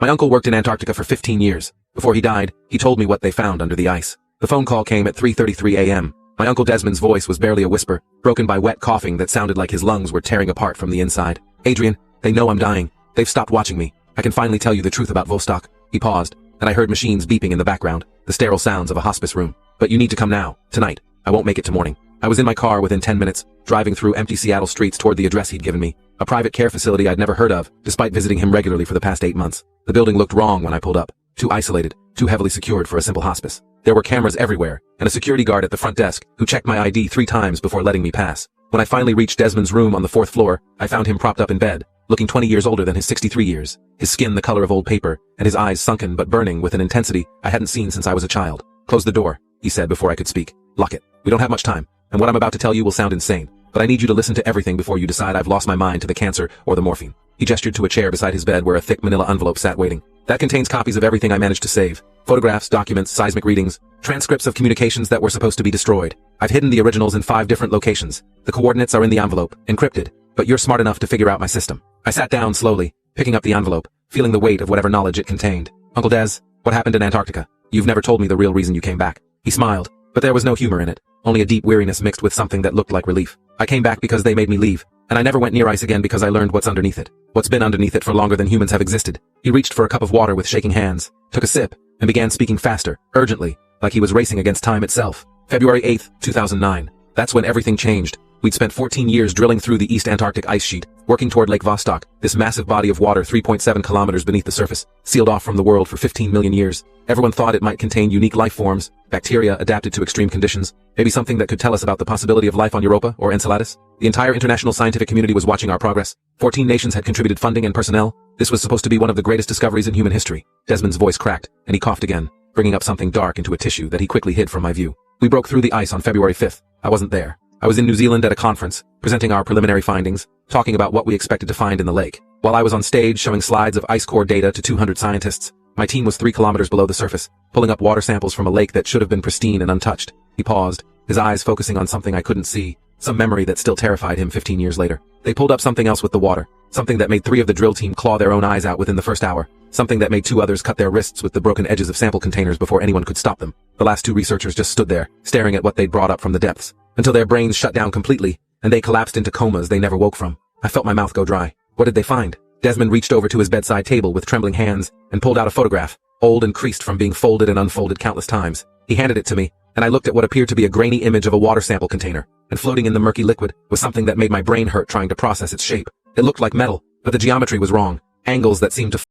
My uncle worked in Antarctica for 15 years. Before he died, he told me what they found under the ice. The phone call came at 3:33 a.m. My Uncle Desmond's voice was barely a whisper, broken by wet coughing that sounded like his lungs were tearing apart from the inside. "Adrian, they know I'm dying. They've stopped watching me. I can finally tell you the truth about Vostok." He paused, and I heard machines beeping in the background, the sterile sounds of a hospice room. "But you need to come now, tonight. I won't make it to morning." I was in my car within 10 minutes, driving through empty Seattle streets toward the address he'd given me, a private care facility I'd never heard of, despite visiting him regularly for the past 8 months. The building looked wrong when I pulled up. Too isolated, too heavily secured for a simple hospice. There were cameras everywhere, and a security guard at the front desk who checked my ID 3 times before letting me pass. When I finally reached Desmond's room on the 4th floor, I found him propped up in bed, looking 20 years older than his 63 years, his skin the color of old paper, and his eyes sunken but burning with an intensity I hadn't seen since I was a child. "Close the door," he said before I could speak. "Lock it. We don't have much time, and what I'm about to tell you will sound insane, but I need you to listen to everything before you decide I've lost my mind to the cancer or the morphine." He gestured to a chair beside his bed where a thick manila envelope sat waiting. "That contains copies of everything I managed to save. Photographs, documents, seismic readings, transcripts of communications that were supposed to be destroyed. I've hidden the originals in 5 different locations. The coordinates are in the envelope, encrypted, but you're smart enough to figure out my system." I sat down slowly, picking up the envelope, feeling the weight of whatever knowledge it contained. "Uncle Des, what happened in Antarctica? You've never told me the real reason you came back." He smiled, but there was no humor in it, only a deep weariness mixed with something that looked like relief. "I came back because they made me leave, and I never went near ice again because I learned what's underneath it. What's been underneath it for longer than humans have existed." He reached for a cup of water with shaking hands, took a sip, and began speaking faster, urgently, like he was racing against time itself. "February 8th, 2009. That's when everything changed. We'd spent 14 years drilling through the East Antarctic ice sheet, working toward Lake Vostok, this massive body of water 3.7 kilometers beneath the surface, sealed off from the world for 15 million years. Everyone thought it might contain unique life forms, bacteria adapted to extreme conditions, maybe something that could tell us about the possibility of life on Europa or Enceladus. The entire international scientific community was watching our progress. 14 nations had contributed funding and personnel. This was supposed to be one of the greatest discoveries in human history. Desmond's voice cracked, and he coughed again, bringing up something dark into a tissue that he quickly hid from my view. "We broke through the ice on February 5th. I wasn't there. I was in New Zealand at a conference, presenting our preliminary findings, talking about what we expected to find in the lake. While I was on stage showing slides of ice core data to 200 scientists, my team was 3 kilometers below the surface, pulling up water samples from a lake that should have been pristine and untouched." He paused, his eyes focusing on something I couldn't see, some memory that still terrified him 15 years later. "They pulled up something else with the water, something that made 3 of the drill team claw their own eyes out within the first hour, something that made 2 others cut their wrists with the broken edges of sample containers before anyone could stop them. The last 2 researchers just stood there, staring at what they'd brought up from the depths, until their brains shut down completely, and they collapsed into comas they never woke from." I felt my mouth go dry. "What did they find?" Desmond reached over to his bedside table with trembling hands and pulled out a photograph, old and creased from being folded and unfolded countless times. He handed it to me, and I looked at what appeared to be a grainy image of a water sample container, and floating in the murky liquid was something that made my brain hurt trying to process its shape. It looked like metal, but the geometry was wrong, angles that seemed to